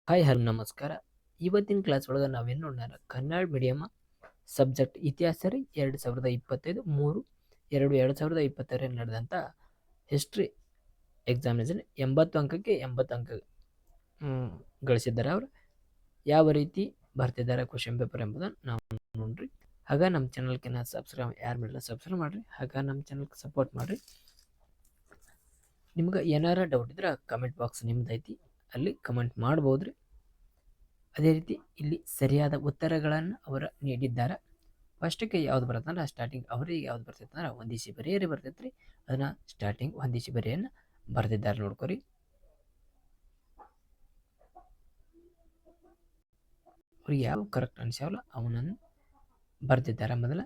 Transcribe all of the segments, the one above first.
Hi hello ನಮಸ್ಕಾರ. ಇವತ್ತಿನ class ಒಳಗೆ ನಾವೇನು ನೋಡೋಣ, ಕನ್ನಡ ಮೀಡಿಯಮ್ ಸಬ್ಜೆಕ್ಟ್ ಇತಿಹಾಸ ರೀ 2025 3/2/2026 ನಡೆದಂಥ ಹಿಸ್ಟ್ರಿ ಎಕ್ಸಾಮಿನೇಷನ್ 80 ಅಂಕಕ್ಕೆ 80 ಅಂಕ ಗಳಿಸಿದ್ದಾರೆ. ಅವರು ಯಾವ ರೀತಿ ಬರ್ತಿದ್ದಾರೆ ಕ್ವಶನ್ ಪೇಪರ್ ಎಂಬುದನ್ನು ನಾವು ನೋಡ್ರಿ. ಹಾಗ ನಮ್ಮ ಚಾನಲ್ಗೆ ಸಬ್ಸ್ಕ್ರೈಬ್ ಯಾರು ಮಾಡಿಲ್ಲ ಸಬ್ಸ್ಕ್ರೈಬ್ ಮಾಡಿರಿ, ಹಾಗ ನಮ್ಮ ಚಾನಲ್ಗೆ ಸಪೋರ್ಟ್ ಮಾಡಿರಿ. ನಿಮ್ಗೆ ಏನಾರ ಡೌಟ್ ಇದ್ರೆ ಕಮೆಂಟ್ ಬಾಕ್ಸ್ ನಿಮ್ದೈತಿ, ಅಲ್ಲಿ ಕಮೆಂಟ್ ಮಾಡ್ಬೋದ್ರಿ. ಅದೇ ರೀತಿ ಇಲ್ಲಿ ಸರಿಯಾದ ಉತ್ತರಗಳನ್ನು ಅವರು ನೀಡಿದ್ದಾರೆ. ಫಸ್ಟಿಗೆ ಯಾವ್ದು ಬರುತ್ತೆ ಅಂದ್ರೆ ಸ್ಟಾರ್ಟಿಂಗ್ ಅವರಿಗೆ ಯಾವ್ದು ಬರ್ತೈತೆ ಅಂದ್ರೆ ಹೊಂದಿಸಿ ಬರೆಯರಿ ಬರ್ತೈತ್ರಿ. ಅದನ್ನ ಸ್ಟಾರ್ಟಿಂಗ್ ಹೊಂದಿಸಿ ಬರೆಯನ್ನ ಬರ್ದಿದ್ದಾರೆ ನೋಡ್ಕೊರಿ. ಅವ್ರಿಗೆ ಯಾವ ಕರೆಕ್ಟ್ ಅನ್ಸಾವಲ್ಲ ಅವನನ್ನು ಬರ್ದಿದ್ದಾರೆ. ಮೊದಲ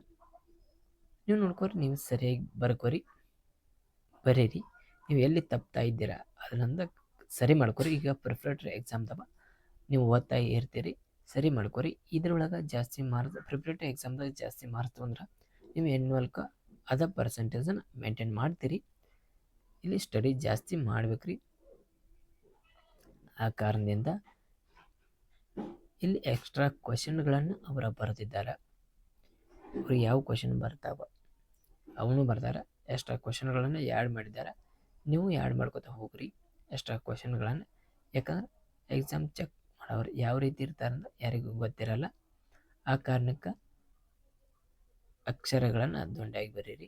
ನೀವು ನೋಡ್ಕೊರಿ, ನೀವು ಸರಿಯಾಗಿ ಬರ್ಕೋರಿ, ಬರೀರಿ. ನೀವು ಎಲ್ಲಿ ತಪ್ತಾ ಇದ್ದೀರಾ ಅದನ್ನ ಸರಿ ಮಾಡ್ಕೊರಿ. ಈಗ ಪ್ರಿಪ್ರೇಟರಿ ಎಕ್ಸಾಮ್ದವ ನೀವು ಓದ್ತಾ ಇರ್ತೀರಿ, ಸರಿ ಮಾಡ್ಕೊರಿ. ಇದ್ರೊಳಗೆ ಜಾಸ್ತಿ ಮಾರ್ಕ್ಸ್ ಪ್ರಿಪ್ರೇಟರಿ ಎಕ್ಸಾಮ್ದಾಗ ಜಾಸ್ತಿ ಮಾರ್ಕ್ಸ್ ಅಂದ್ರೆ ನೀವು ಎನ್ಯುವಲ್ಕ ಅದ ಪರ್ಸೆಂಟೇಜನ್ನು ಮೇಂಟೈನ್ ಮಾಡ್ತೀರಿ. ಇಲ್ಲಿ ಸ್ಟಡಿ ಜಾಸ್ತಿ ಮಾಡ್ಬೇಕ್ರಿ. ಆ ಕಾರಣದಿಂದ ಇಲ್ಲಿ ಎಕ್ಸ್ಟ್ರಾ ಕ್ವಶನ್ಗಳನ್ನು ಅವರ ಬರೆದಿದ್ದಾರೆ. ಅವ್ರಿಗೆ ಯಾವ ಕ್ವಶನ್ ಬರ್ತಾವ ಅವನು ಬರ್ತಾರೆ. ಎಕ್ಸ್ಟ್ರಾ ಕ್ವಶನ್ಗಳನ್ನು ಆ್ಯಡ್ ಮಾಡಿದ್ದಾರೆ. ನೀವು ಆ್ಯಡ್ ಮಾಡ್ಕೊತಾ ಹೋಗ್ರಿ ಎಕ್ಸ್ಟ್ರಾ ಕ್ವಶನ್ಗಳನ್ನು. ಯಾಕಂದ್ರೆ ಎಕ್ಸಾಮ್ ಚೆಕ್ ಮಾಡೋರು ಯಾವ ರೀತಿ ಇರ್ತಾರಂದ್ರೆ ಯಾರಿಗೂ ಗೊತ್ತಿರಲ್ಲ. ಆ ಕಾರಣಕ್ಕೆ ಅಕ್ಷರಗಳನ್ನು ದುಂಡಾಗಿ ಬರೀರಿ.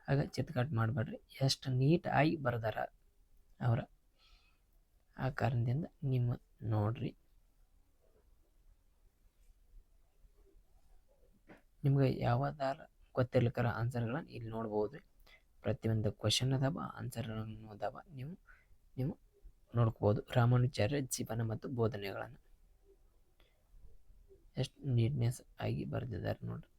ಆಗ ಚಿತ್ಕಾಟ್ ಮಾಡಬೇಡ್ರಿ. ಎಷ್ಟು ನೀಟಾಗಿ ಬರ್ದಾರ ಅವರ. ಆ ಕಾರಣದಿಂದ ನಿಮ್ಮ ನೋಡ್ರಿ, ನಿಮ್ಗೆ ಯಾವ್ದಾರ ಗೊತ್ತಿರ್ಲಿಕ್ಕಾರ ಆನ್ಸರ್ಗಳನ್ನು ಇಲ್ಲಿ ನೋಡ್ಬೋದು. ಪ್ರತಿಯೊಂದು ಕ್ವಶನ್ ಅದಾವ, ಆನ್ಸರ್ ಅದಾವ. ನೀವು ನೋಡ್ಕೋಬೋದು. ರಾಮಾನುಚಾರ್ಯ ಜೀವನ ಮತ್ತು ಬೋಧನೆಗಳನ್ನು ಎಷ್ಟು ನೀಟ್ನೆಸ್ ಆಗಿ ಬರೆದಿದ್ದಾರೆ ನೋಡ್ರಿ.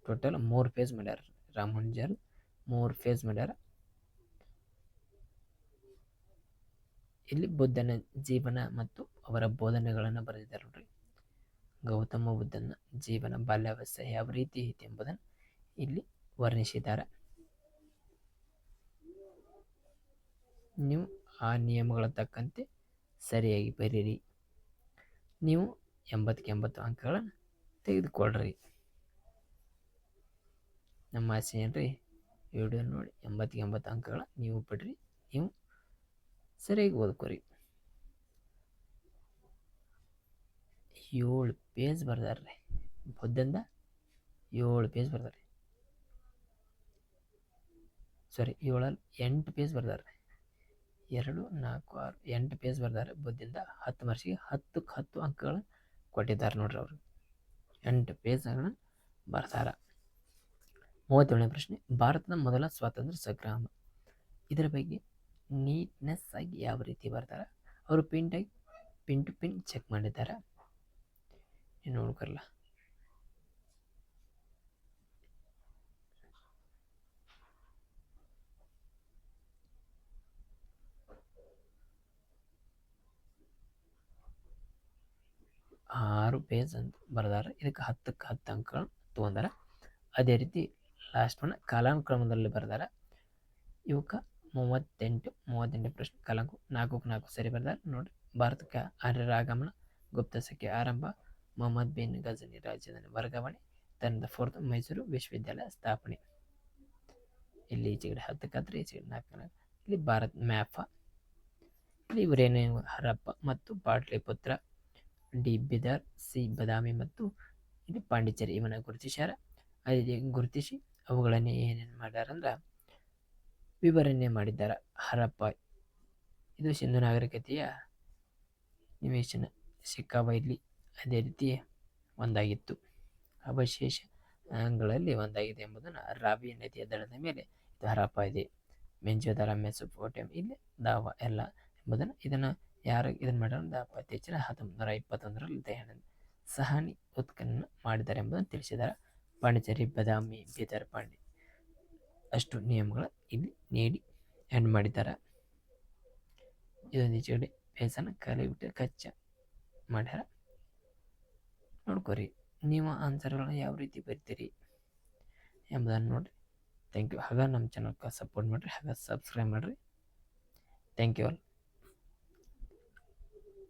ಟೋಟಲ್ 3 ಪೇಜ್ ಮಾಡ್ಯಾರ. ರಾಮಾನುಜರ್ 3 ಪೇಜ್ ಮಾಡ್ಯಾರ. ಇಲ್ಲಿ ಬುದ್ಧನ ಜೀವನ ಮತ್ತು ಅವರ ಬೋಧನೆಗಳನ್ನು ಬರೆದಿದ್ದಾರೆ ನೋಡ್ರಿ. ಗೌತಮ ಬುದ್ಧನ ಜೀವನ, ಬಾಲ್ಯಾವಸ್ಥೆ ಯಾವ ರೀತಿ ಐತಿ ಎಂಬುದನ್ನು ಇಲ್ಲಿ ವರ್ಣಿಸಿದ್ದಾರೆ. ನೀವು ಆ ನಿಯಮಗಳ ತಕ್ಕಂತೆ ಸರಿಯಾಗಿ ಬರೀರಿ. ನೀವು 80ಕ್ಕೆ 80 ಅಂಕಗಳನ್ನು ತೆಗೆದುಕೊಳ್ಳ್ರಿ. ನಮ್ಮ ಆಸೆ ಏನ್ರಿ, ವಿಡಿಯೋ ನೋಡಿ 80ಕ್ಕೆ 80 ಅಂಕಗಳ ನೀವು ಬಿಡ್ರಿ. ನೀವು ಸರಿಯಾಗಿ ಓದ್ಕೊರಿ. 7 ಪೇಜ್ ಬರ್ದಾರ್ರಿ. ಬುದ್ಧಂದ 7 ಪೇಜ್ ಬರ್ದಾರ್ರಿ. ಸಾರಿ, 8 ಪೇಜ್ ಬರ್ದಾರ್ರಿ. 2, 4, 6, 8 ಪೇಜ್ ಬರ್ದಾರೆ. ಬುದ್ಧಿಂದ 10 ಮಾರ್ಕ್ಸಿಗೆ 10ಕ್ಕೆ 10 ಅಂಕಗಳನ್ನು ಕೊಟ್ಟಿದ್ದಾರೆ ನೋಡ್ರಿ. ಅವರು 8 ಪೇಜ್ಗಳನ್ನು ಬರ್ದಾರ. 37ನೇ ಪ್ರಶ್ನೆ, ಭಾರತದ ಮೊದಲ ಸ್ವಾತಂತ್ರ್ಯ ಸಂಗ್ರಾಮ. ಇದರ ಬಗ್ಗೆ ನೀಟ್ನೆಸ್ ಆಗಿ ಯಾವ ರೀತಿ ಬರ್ತಾರೆ ಅವರು ಪಿನ್ ಟು ಪಿನ್ ಚೆಕ್ ಮಾಡಿದ್ದಾರೆ. ನೀವು ನೋಡ್ಕೊರಲ್ಲ. ಆರು ಪೇಜ್ ಅಂತ ಬರ್ದಾರೆ. ಇದಕ್ಕೆ 10ಕ್ಕೆ 10 ಅಂಕಗಳನ್ನು ತೊಗೊಂಡಾರ. ಅದೇ ರೀತಿ ಲಾಸ್ಟ್ ಒನ್ ಕಾಲಾನುಕ್ರಮದಲ್ಲಿ ಬರ್ದಾರ. ಇವಕ್ಕೆ 38 ಪ್ರಶ್ನೆ ಕಾಲಾಂಕು 4ಕ್ಕೆ 4 ಸರಿ ಬರ್ದಾರ ನೋಡ್ರಿ. ಭಾರತಕ್ಕೆ ಆರ್ಯರ ಆಗಮನ, ಗುಪ್ತ ಸಂಖ್ಯೆ ಆರಂಭ, ಮೊಹಮ್ಮದ್ ಬಿನ್ ಗಜನಿ ರಾಜಧಾನಿ ವರ್ಗಾವಣೆ, ತನ್ನದ ಫೋರ್ತ್ ಮೈಸೂರು ವಿಶ್ವವಿದ್ಯಾಲಯ ಸ್ಥಾಪನೆ. ಇಲ್ಲಿ ಈಚೆಗಡೆ 10ಕ್ಕೆ 10, ಈಚೆಗಡೆ 4ಕ್ಕೆ 4. ಇಲ್ಲಿ ಭಾರತ್ ಮ್ಯಾಪ. ಇಲ್ಲಿ ಇವರೇನೇ ಹರಪ್ಪ ಮತ್ತು ಪಾಟ್ಲಿಪುತ್ರ, ಡಿ ಬಿದರ್, ಸಿ ಬದಾಮಿ ಮತ್ತು ಇಲ್ಲಿ ಪಾಂಡಿಚೇರಿ ಇವನ್ನ ಗುರುತಿಸ್ಯಾರ. ಅದೇ ಗುರುತಿಸಿ ಅವುಗಳನ್ನೇ ಏನೇನು ಮಾಡ್ಯಾರಂದ್ರೆ ವಿವರಣೆ ಮಾಡಿದ್ದಾರೆ. ಹರಪ್ಪ ಇದು ಸಿಂಧು ನಾಗರಿಕತೆಯ ನಿವೇಶನ ಸಿಕ್ಕಾವ ಇಲ್ಲಿ ಅದೇ ರೀತಿ ಒಂದಾಗಿತ್ತು. ಅವಶೇಷಗಳಲ್ಲಿ ಒಂದಾಗಿದೆ ಎಂಬುದನ್ನು ರಾವಿ ನದಿಯ ದಡದ ಮೇಲೆ ಇದು ಹರಪ್ಪ ಇದೆ. ಮೆಂಜೋದರ, ಮೆಸೊಪೊಟೇಮಿಯಾ, ಇಲ್ಲಿ ದಾವ ಎಲ್ಲ ಎಂಬುದನ್ನು ಇದನ್ನು ಮಾಡ್ಯಾರ ಪತ್ತೆಹಚ್ಚಿನ 1921ರಲ್ಲಿ ದಯಾನಂದ ಸಹಾನಿ ಉತ್ಖನನ ಮಾಡಿದ್ದಾರೆ ಎಂಬುದನ್ನು ತಿಳಿಸಿದ್ದಾರೆ. ಪಾಂಡಿಚೇರಿ, ಬದಾಮಿ, ಬೀದರ್, ಅಷ್ಟು ನಿಯಮಗಳ ಇಲ್ಲಿ ನೀಡಿ ಆ್ಯಡ್ ಮಾಡಿದ್ದಾರೆ. ಇದೊಂದು ಈಚೆಗಡೆ ಬೇಸನ ಖಾಲಿ ಬಿಟ್ಟು ಕಚ್ಚ ಮಾಡ್ಯಾರ. ನೋಡ್ಕೊರಿ, ನೀವು ಆನ್ಸರ್ಗಳನ್ನ ಯಾವ ರೀತಿ ಬರ್ತೀರಿ ಎಂಬುದನ್ನು ನೋಡಿರಿ. Thank you. ಹಾಗೆ ನಮ್ಮ ಚಾನಲ್ಗೆ ಸಪೋರ್ಟ್ ಮಾಡಿರಿ, ಹಾಗೆ ಸಬ್ಸ್ಕ್ರೈಬ್ ಮಾಡಿರಿ. Thank you all.